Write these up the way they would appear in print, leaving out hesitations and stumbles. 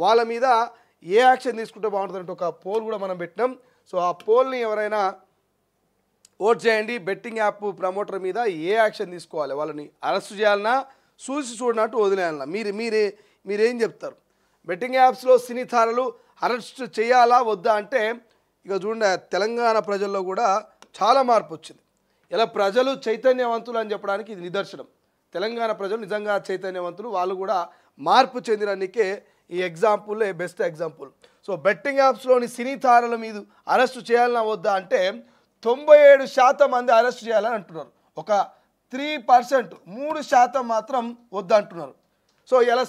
వాళ్ళ మీద ఏ యాక్షన్ తీసుకుంటే బాగుంటుందంటే ఒక పోల్ కూడా మనం పెట్టినాం. సో ఆ పోల్ని ఎవరైనా ఓట్ చేయండి. బెట్టింగ్ యాప్ ప్రమోటర్ మీద ఏ యాక్షన్ తీసుకోవాలి, వాళ్ళని అరెస్ట్ చేయాలన్నా చూసి చూడనట్టు వదిలేయాలన్నా మీరేం చెప్తారు? బెట్టింగ్ యాప్స్లో సినీ తారలు అరెస్ట్ చేయాలా వద్దా అంటే ఇక చూడండి, తెలంగాణ ప్రజల్లో కూడా చాలా మార్పు వచ్చింది. ఇలా ప్రజలు చైతన్యవంతులు అని చెప్పడానికి ఇది నిదర్శనం. తెలంగాణ ప్రజలు నిజంగా చైతన్యవంతులు, వాళ్ళు కూడా మార్పు చెందినకే ఈ ఎగ్జాంపుల్లే బెస్ట్ ఎగ్జాంపుల్. సో బెట్టింగ్ యాప్స్లోని సినీ తారల మీద అరెస్ట్ చేయాలన్నా వద్దా అంటే 97% మంది అరెస్ట్ చేయాలని అంటున్నారు. ఒక 3% 3% మాత్రం వద్దంటున్నారు. సో ఇలా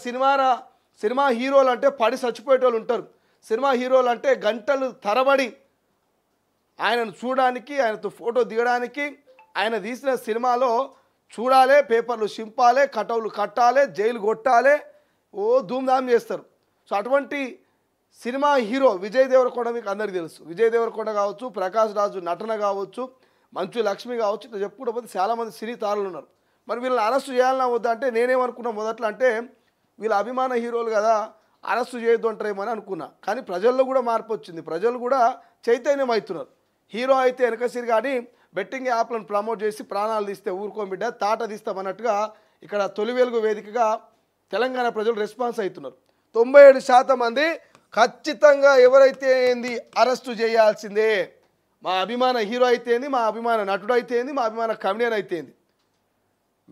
సినిమా హీరోలు అంటే పడి చచ్చిపోయేటోళ్ళు ఉంటారు. సినిమా హీరోలు అంటే గంటలు తరబడి ఆయనను చూడడానికి, ఆయనతో ఫోటో దిగడానికి, ఆయన తీసిన సినిమాలో చూడాలి, పేపర్లు చింపాలి, కటౌలు కట్టాలి, జైలు కొట్టాలి, ఓ ధూమ్ధామ్ చేస్తారు. సో అటువంటి సినిమా హీరో విజయ్ దేవరకొండ మీకు అందరికీ తెలుసు. విజయ్ దేవరకొండ కావచ్చు, ప్రకాష్ రాజు నటన కావచ్చు, మంచు లక్ష్మి కావచ్చు, ఇట్లా చెప్పుకుంటూ పోతే చాలామంది సినీ తారలు ఉన్నారు. మరి వీళ్ళని అరెస్ట్ చేయాలన్నా వద్దా అంటే నేనేమనుకున్నా మొదట్లో అంటే వీళ్ళ అభిమాన హీరోలు కదా, అరెస్ట్ చేయొద్దు అంటారేమో అని అనుకున్నా. కానీ ప్రజల్లో కూడా మార్పు వచ్చింది, ప్రజలు కూడా చైతన్యం అవుతున్నారు. హీరో అయితే వెనకసిరి కానీ బెట్టింగ్ యాప్లను ప్రమోట్ చేసి ప్రాణాలు తీస్తే ఊరుకోని బిడ్డ తాట తీస్తామన్నట్టుగా ఇక్కడ తొలి వెలుగు వేదికగా తెలంగాణ ప్రజలు రెస్పాన్స్ అవుతున్నారు. 97% మంది ఖచ్చితంగా ఎవరైతే ఏంది అరెస్టు చేయాల్సిందే. మా అభిమాన హీరో అయితే ఏంది, మా అభిమాన నటుడు అయితే ఏంది, మా అభిమాన కమెడియన్ అయితే ఏంది.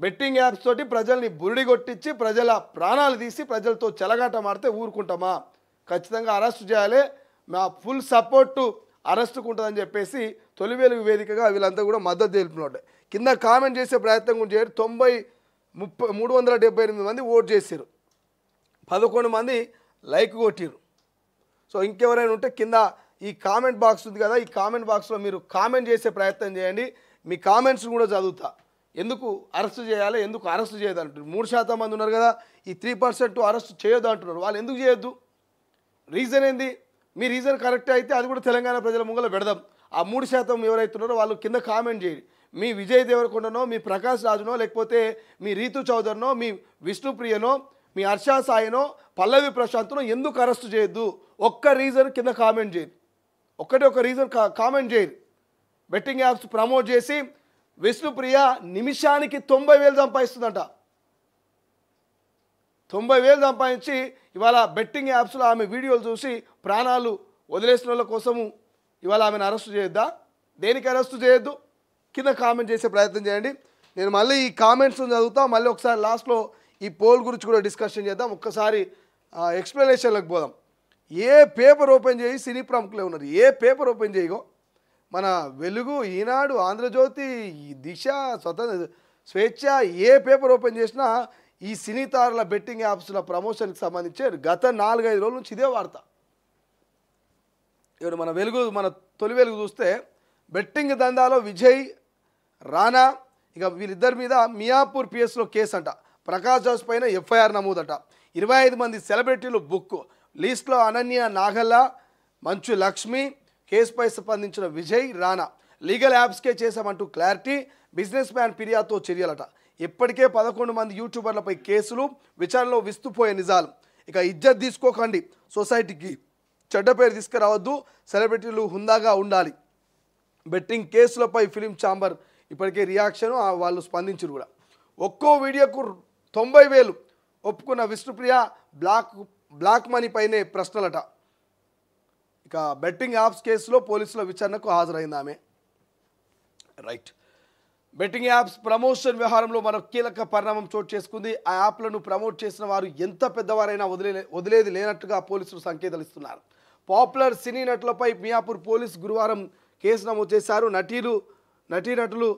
బెట్టింగ్ యాప్స్ తోటి ప్రజల్ని బురిడి కొట్టించి ప్రజల ప్రాణాలు తీసి ప్రజలతో చెలగాట మాడితే ఊరుకుంటామా? ఖచ్చితంగా అరెస్టు చేయాలి, మా ఫుల్ సపోర్టు అరెస్టుకు ఉంటుందని చెప్పేసి తొలి వెలుగు వేదికగా వీళ్ళంతా కూడా మద్దతు తెలుపుతున్నాడు. కింద కామెంట్ చేసే ప్రయత్నం కూడా చేయరు. 378 మంది ఓట్ చేశారు, 11 మంది లైక్ కొట్టిరు. సో ఇంకెవరైనా ఉంటే కింద ఈ కామెంట్ బాక్స్ ఉంది కదా, ఈ కామెంట్ బాక్స్లో మీరు కామెంట్ చేసే ప్రయత్నం చేయండి. మీ కామెంట్స్ కూడా చదువుతా. ఎందుకు అరెస్ట్ చేయాలి, ఎందుకు అరెస్ట్ చేయదు అంటారు. 3% మంది ఉన్నారు కదా, ఈ 3% అరెస్ట్ చేయొద్దు అంటున్నారు. వాళ్ళు ఎందుకు చేయొద్దు, రీజన్ ఏంది? మీ రీజన్ కరెక్ట్ అయితే అది కూడా తెలంగాణ ప్రజల ముంగల పెడదాం. ఆ 3% ఎవరైతే ఉన్నారో వాళ్ళు కింద కామెంట్ చేయండి. మీ విజయ్ దేవరకొండనో, మీ ప్రకాష్ రాజునో, లేకపోతే మీ రీతు చౌదరినో, మీ విష్ణుప్రియనో, మీ హర్షా సాయినో, పల్లవి ప్రశాంత్నో ఎందుకు అరెస్ట్ చేయొద్దు, ఒక్క రీజన్ కింద కామెంట్ చేయండి. ఒక రీజన్ కామెంట్ చేయండి. బెట్టింగ్ యాప్స్ ప్రమోట్ చేసి విష్ణుప్రియ నిమిషానికి 90,000 సంపాదిస్తుందంట. 90,000 సంపాదించి ఇవాళ బెట్టింగ్ యాప్స్లో ఆమె వీడియోలు చూసి ప్రాణాలు వదిలేసిన వాళ్ళ కోసము ఇవాళ ఆమెను అరెస్ట్ చేయొద్దా? దేనికి అరెస్ట్ చేయొద్దు? కింద కామెంట్ చేసే ప్రయత్నం చేయండి. నేను మళ్ళీ ఈ కామెంట్స్ చదువుతా, మళ్ళీ ఒకసారి లాస్ట్లో ఈ పోల్ గురించి కూడా డిస్కషన్ చేద్దాం. ఒక్కసారి ఎక్స్ప్లెనేషన్లకు పోదాం. ఏ పేపర్ ఓపెన్ చేయి సినీ ప్రముఖులే ఉన్నారు. ఏ పేపర్ ఓపెన్ చేయగో, మన వెలుగు, ఈనాడు, ఆంధ్రజ్యోతి, దిశ, స్వతంత్ర, స్వేచ్ఛ, ఏ పేపర్ ఓపెన్ చేసినా ఈ సినీ తారల బెట్టింగ్ యాప్స్ల ప్రమోషన్కి సంబంధించి గత 4-5 రోజుల నుంచి ఇదే వార్త. ఇప్పుడు మన తొలి వెలుగు చూస్తే బెట్టింగ్ దందాలో విజయ్, రానా, ఇక వీళ్ళిద్దరి మీద మియాపూర్ పిఎస్లో కేసు అంట. ప్రకాష్ రాజ్ పైన ఎఫ్ఐఆర్ నమోదట. 25 మంది సెలబ్రిటీలు బుక్ లిస్ట్లో అనన్య నాగల్లా, మంచు లక్ష్మి. కేసుపై స్పందించిన విజయ్, రానా లీగల్ యాప్స్కే చేశామంటూ క్లారిటీ. బిజినెస్ మ్యాన్ ఫిర్యాదుతో చర్యలట. ఇప్పటికే 11 మంది యూట్యూబర్లపై కేసులు. విచారణలో విస్తుపోయే నిజాలు. ఇక ఇజ్జత్ తీసుకోకండి, సొసైటీకి చెడ్డ పేరు తీసుకురావద్దు, సెలబ్రిటీలు హుందాగా ఉండాలి. బెట్టింగ్ కేసులపై ఫిలిం ఛాంబర్ ఇప్పటికే రియాక్షన్, వాళ్ళు స్పందించారు కూడా. ఒక్కో వీడియోకు 90,000 ఒప్పుకున్న విష్ణుప్రియ బ్లాక్ మనీ పైనే ప్రశ్నలట. ఇక బెట్టింగ్ యాప్స్ కేసులో పోలీసుల విచారణకు హాజరైంది ఆమె. రైట్. బెట్టింగ్ యాప్స్ ప్రమోషన్ వ్యవహారంలో మరొక కీలక పరిణామం చోటు చేసుకుంది. ఆ యాప్లను ప్రమోట్ చేసిన వారు ఎంత పెద్దవారైనా వదిలేది లేనట్టుగా పోలీసులు సంకేతాలు ఇస్తున్నారు. పాపులర్ సినీ నటులపై మియాపూర్ పోలీసు గురువారం కేసు నమోదు చేశారు. నటీనటులు,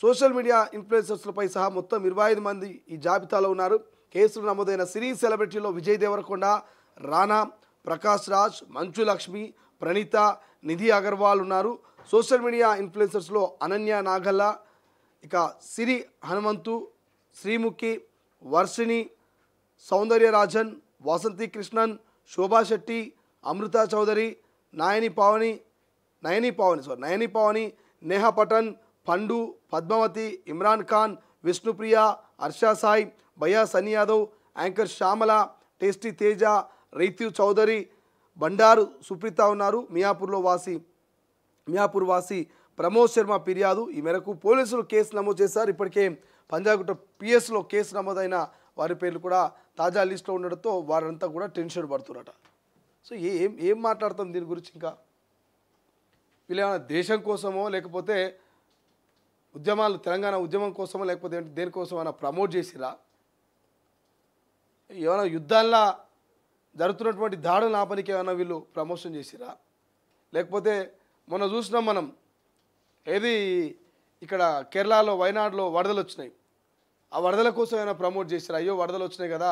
సోషల్ మీడియా ఇన్ఫ్లుయెన్సర్స్లపై సహా మొత్తం 25 మంది ఈ జాబితాలో ఉన్నారు. కేసులు నమోదైన సినీ సెలబ్రిటీలో విజయ్ దేవరకొండ, రానా, ప్రకాష్ రాజ్, మంచు లక్ష్మి, ప్రణీత, నిధి అగర్వాల్ ఉన్నారు. సోషల్ మీడియా ఇన్ఫ్లుయెన్సర్స్లో అనన్య నాగల్లా, ఇక సిరి హనుమంతు, శ్రీముఖి, వర్షిణి, సౌందర్యరాజన్, వాసంతి కృష్ణన్, శోభా శెట్టి, అమృత చౌదరి, నయని పావని, నేహా పటన్, పండు, పద్మావతి, ఇమ్రాన్ ఖాన్, విష్ణుప్రియ, హర్షా సాయి, భయ్యా సన్నీ యాదవ్, యాంకర్ శ్యామల, టేస్టీ తేజ, రీతు చౌదరి, బండారు సుప్రీత ఉన్నారు. మియాపూర్ వాసి ప్రమోద్ శర్మ ఫిర్యాదు. ఈ మేరకు పోలీసులు కేసు నమోదు చేశారు. ఇప్పటికే పంజాగుట్ట పిఎస్లో కేసు నమోదైన వారి పేర్లు కూడా తాజా లిస్టులో ఉండడంతో వారంతా కూడా టెన్షన్ పడుతున్నారట. సో ఏం మాట్లాడతాం దీని గురించి? ఇంకా వీళ్ళు ఏమైనా దేశం కోసమో లేకపోతే ఉద్యమాలు తెలంగాణ ఉద్యమం కోసమో లేకపోతే దేనికోసం ఏమైనా ప్రమోట్ చేసిరా? ఏమైనా యుద్ధాల్లో జరుగుతున్నటువంటి దాడులు ఆపనికి ఏమైనా వీళ్ళు ప్రమోషన్ చేసిరా? లేకపోతే మొన్న చూసినాం మనం, ఏది ఇక్కడ కేరళలో వైనాడులో వరదలు వచ్చినాయి, ఆ వరదల కోసం ఏమైనా ప్రమోట్ చేసిరా? అయ్యో వరదలు వచ్చినాయి కదా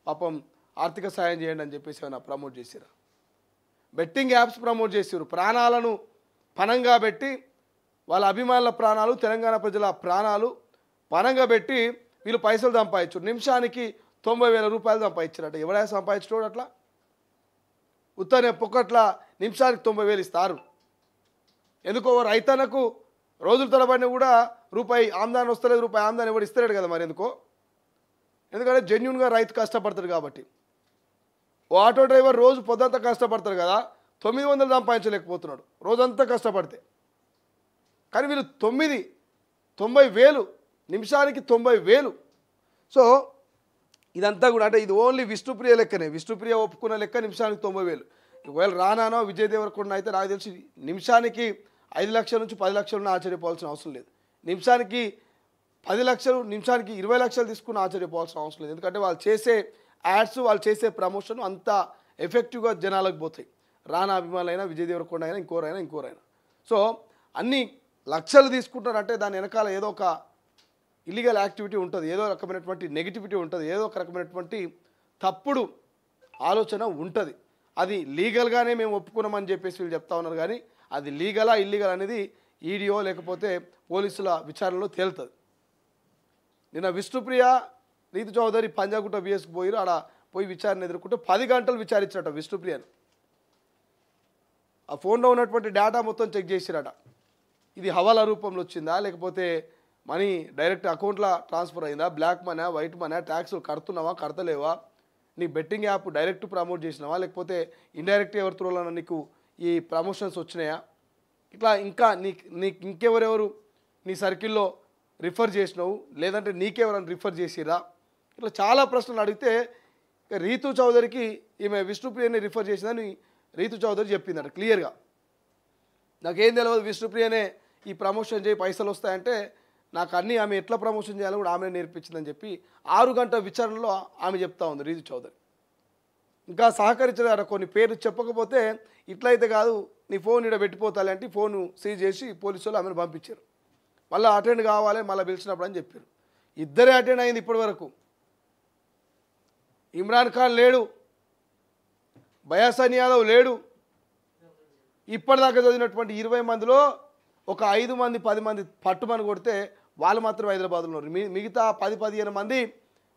పాపం ఆర్థిక సాయం చేయండి అని చెప్పేసి ఏమైనా ప్రమోట్ చేసిరా? బెట్టింగ్ యాప్స్ ప్రమోట్ చేసారు. ప్రాణాలను పణంగా పెట్టి వాళ్ళ అభిమానుల ప్రాణాలు, తెలంగాణ ప్రజల ప్రాణాలు పణంగా పెట్టి వీళ్ళు పైసలు సంపాదించారు. నిమిషానికి 90,000 రూపాయలు సంపాదించారట. ఎవరైనా సంపాదించడం అట్లా ఉత్తనే పొక్కట్ల నిమిషానికి 90,000 ఇస్తారు. ఎందుకో రైతన్నకు రోజుల తరబడిన కూడా రూపాయి ఆమ్దాని వస్తలేదు, రూపాయి ఆమ్దాని ఎవరు ఇస్తలేడు కదా. మరి ఎందుకంటే జెన్యున్గా రైతు కష్టపడతాడు కాబట్టి. ఓ ఆటో డ్రైవర్ రోజు పొద్దంతా కష్టపడతాడు కదా, 900 సంపాదించలేకపోతున్నాడు రోజంతా కష్టపడితే. కానీ వీళ్ళు 90,000 నిమిషానికి 90,000. సో ఇదంతా కూడా అంటే ఇది ఓన్లీ విష్ణుప్రియ లెక్కనే. విష్ణుప్రియ ఒప్పుకున్న లెక్క నిమిషానికి 90,000. ఒకవేళ రానానో విజయ్ దేవరకొండ అయితే నాకు తెలిసి నిమిషానికి 5 లక్షల నుంచి 10 లక్షలను ఆశ్చర్యపోవాల్సిన అవసరం లేదు. నిమిషానికి 10 లక్షలు, నిమిషానికి 20 లక్షలు తీసుకుని ఆశ్చర్యపోవాల్సిన అవసరం లేదు. ఎందుకంటే వాళ్ళు చేసే యాడ్స్, వాళ్ళు చేసే ప్రమోషన్ అంత ఎఫెక్టివ్గా జనాలకు పోతాయి. రానా అభిమానులైనా, విజయ్ దేవరకొండ అయినా, ఇంకోరైనా. సో అన్ని లక్షలు తీసుకుంటారంటే దాని వెనకాల ఏదో ఒక ఇల్లీగల్ యాక్టివిటీ ఉంటుంది, ఏదో రకమైనటువంటి నెగిటివిటీ ఉంటుంది, ఏదో ఒక రకమైనటువంటి తప్పుడు ఆలోచన ఉంటుంది. అది లీగల్గానే మేము ఒప్పుకున్నామని చెప్పేసి వీళ్ళు చెప్తా ఉన్నారు. కానీ అది లీగలా ఇల్లీగల్ అనేది ఈడియో లేకపోతే పోలీసుల విచారణలో తేలుతుంది. నిన్న విష్ణుప్రియ, రీతు చౌదరి పంజాగుట్ట బిఎస్కి పోయి ఆడ పోయి విచారణ ఎదుర్కొంటే 10 గంటలు విచారించారట విష్ణుప్రియను. ఆ ఫోన్లో ఉన్నటువంటి డేటా మొత్తం చెక్ చేసిరట. ఇది హవాలా రూపంలో వచ్చిందా, లేకపోతే మనీ డైరెక్ట్ అకౌంట్లో ట్రాన్స్ఫర్ అయిందా, black money, white money, tax కడుతున్నావా, కడతలేవా, నీ బెట్టింగ్ యాప్ డైరెక్ట్ ప్రమోట్ చేసినావా, లేకపోతే ఇండైరెక్ట్ ఎవరి త్రూలో నీకు ఈ ప్రమోషన్స్ వచ్చినాయా, ఇట్లా ఇంకా నీకు ఇంకెవరెవరు నీ సర్కిల్లో రిఫర్ చేసినావు, లేదంటే నీకెవరైనా రిఫర్ చేసిరా, ఇట్లా చాలా ప్రశ్నలు అడిగితే రీతు చౌదరికి ఈమె విష్ణుప్రియని రిఫర్ చేసిందని రీతు చౌదరి చెప్పిందట క్లియర్గా. నాకేం తెలియదు, విష్ణుప్రియనే ఈ ప్రమోషన్ చేయి పైసలు వస్తాయంటే నాకు అన్నీ ఆమె ఎట్లా ప్రమోషన్ చేయాలో కూడా ఆమె నేర్పించిందని చెప్పి 6 గంటల విచారణలో ఆమె చెప్తా ఉంది రీతు చౌదరి. ఇంకా సహకరించదారు. కొన్ని పేర్లు చెప్పకపోతే ఇట్లయితే కాదు, నీ ఫోన్ ఇక్కడ పెట్టిపోతాలి అంటే ఫోను సీజ్ చేసి పోలీసు వాళ్ళు ఆమెను పంపించారు. మళ్ళీ అటెండ్ కావాలి, మళ్ళీ పిలిచినప్పుడు అని చెప్పారు. ఇద్దరే అటెండ్ అయింది ఇప్పటి వరకు. ఇమ్రాన్ ఖాన్ లేడు, బయాసన్ యాదవ్ లేడు. ఇప్పటిదాకా చదివినటువంటి 20 మందిలో ఒక 5 మంది 10 మంది పట్టుమని కొడితే వాళ్ళు మాత్రం హైదరాబాద్లో ఉన్నారు. మిగతా 10-15 మంది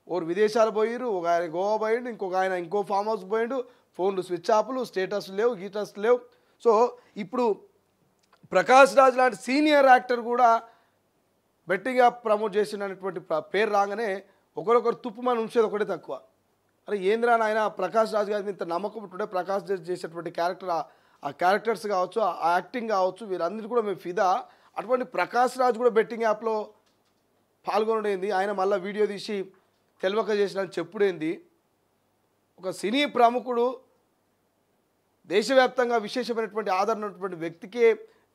ఓరు విదేశాలు పోయిరు, ఒక ఆయన గోవా పోయిండు, ఇంకొక ఆయన ఇంకో ఫామ్ హౌస్ పోయిండు, ఫోన్లు స్విచ్ ఆఫ్లు, స్టేటస్ లేవు, గీటస్ లేవు. సో ఇప్పుడు ప్రకాష్ రాజ్ లాంటి సీనియర్ యాక్టర్ కూడా బెట్టింగ్ యాప్ ప్రమోట్ చేసినటువంటి పేరు రాగానే ఒకరొకరు తుప్పుమని ఉంచేది ఒకటే తక్కువ. అరే ఏంద్రా నాయన, ప్రకాష్ రాజ్ గారి ఇంత నమ్మకం ఉంటుండే, ప్రకాష్ రాజ్ చేసేటువంటి క్యారెక్టర్, ఆ క్యారెక్టర్స్ కావచ్చు, ఆ యాక్టింగ్ కావచ్చు, వీరందరూ కూడా మేము ఫిదా. అటువంటి ప్రకాష్ రాజ్ కూడా బెట్టింగ్ యాప్లో పాల్గొనడేంది, ఆయన మళ్ళీ వీడియో తీసి తెలవక చేసిన చెప్పుడేంది. ఒక సినీ ప్రముఖుడు దేశవ్యాప్తంగా విశేషమైనటువంటి ఆదరణ ఉన్నటువంటి వ్యక్తికే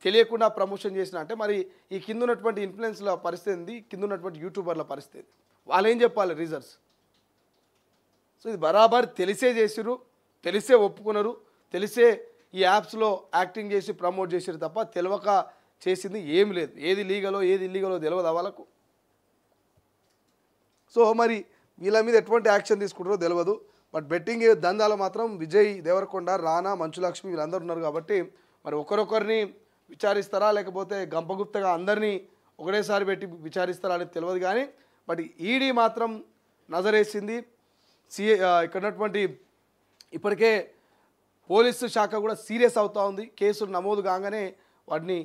తెలియకుండా ప్రమోషన్ చేసిన అంటే మరి ఈ కింద ఉన్నటువంటి ఇన్ఫ్లుయెన్స్ల పరిస్థితి ఏంది, కింద ఉన్నటువంటి యూట్యూబర్ల పరిస్థితి, వాళ్ళు ఏం చెప్పాలి రీజన్స్? సో ఇది బరాబర్ తెలిసే చేసిరు, తెలిసే ఒప్పుకున్నారు, తెలిసే ఈ యాప్స్లో యాక్టింగ్ చేసి ప్రమోట్ చేసారు తప్ప తెలియక చేసింది ఏం లేదు. ఏది లీగలో ఏది ఇల్లీగలో తెలియదు వాళ్ళకు. సో మరి వీళ్ళ మీద ఎటువంటి యాక్షన్ తీసుకుంటారో తెలియదు. బట్ బెట్టింగ్ దందాలు మాత్రం విజయ్ దేవరకొండ, రానా, మంచులక్ష్మి వీళ్ళందరూ ఉన్నారు కాబట్టి మరి ఒకరొకరిని విచారిస్తారా లేకపోతే గంపగుప్తగా అందరినీ ఒకటేసారి పెట్టి విచారిస్తారా అనేది తెలియదు. కానీ బట్ ఈడీ మాత్రం నజరేసింది. ఇక్కడ ఉన్నటువంటి ఇప్పటికే పోలీసు శాఖ కూడా సీరియస్ అవుతూ ఉంది. కేసులు నమోదు కాగానే వాటిని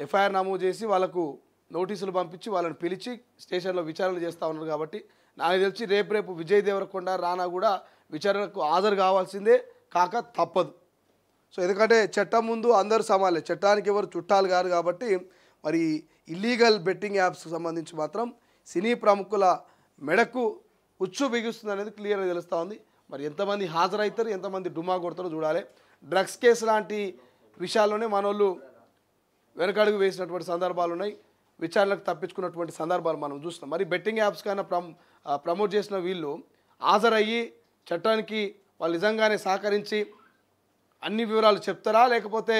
ఎఫ్ఐఆర్ నమోదు చేసి వాళ్ళకు నోటీసులు పంపించి వాళ్ళని పిలిచి స్టేషన్లో విచారణ చేస్తూ ఉన్నారు. కాబట్టి నాకు తెలిసి రేపు విజయ్ దేవరకొండ, రానా కూడా విచారణకు హాజరు కావాల్సిందే, కాక తప్పదు. సో ఎందుకంటే చట్టం ముందు అందరూ సమానలే, చట్టానికి ఎవరు చుట్టాలు కాదు. కాబట్టి మరి ఇల్లీగల్ బెట్టింగ్ యాప్స్కి సంబంధించి మాత్రం సినీ ప్రముఖుల మెడకు ఉచ్చు బిగుస్తుంది అనేది క్లియర్గా తెలుస్తూ ఉంది. మరి ఎంతమంది హాజరవుతారు, ఎంతమంది డుమా కొడతారో చూడాలి. డ్రగ్స్ కేసు లాంటి విషయాల్లోనే మనోళ్ళు వెనకడుగు వేసినటువంటి సందర్భాలు ఉన్నాయి, విచారణకు తప్పించుకున్నటువంటి సందర్భాలు మనం చూస్తున్నాం. మరి బెట్టింగ్ యాప్స్ కన్నా ప్రమోట్ చేసిన వీళ్ళు హాజరయ్యి చట్టానికి వాళ్ళు నిజంగానే సహకరించి అన్ని వివరాలు చెప్తారా, లేకపోతే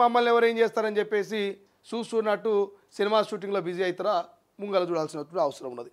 మమ్మల్ని ఎవరు ఏం చేస్తారని చెప్పేసి చూస్తున్నట్టు సినిమా షూటింగ్లో బిజీ అవుతారా, ముంగల చూడాల్సినటువంటి అవసరం ఉన్నది.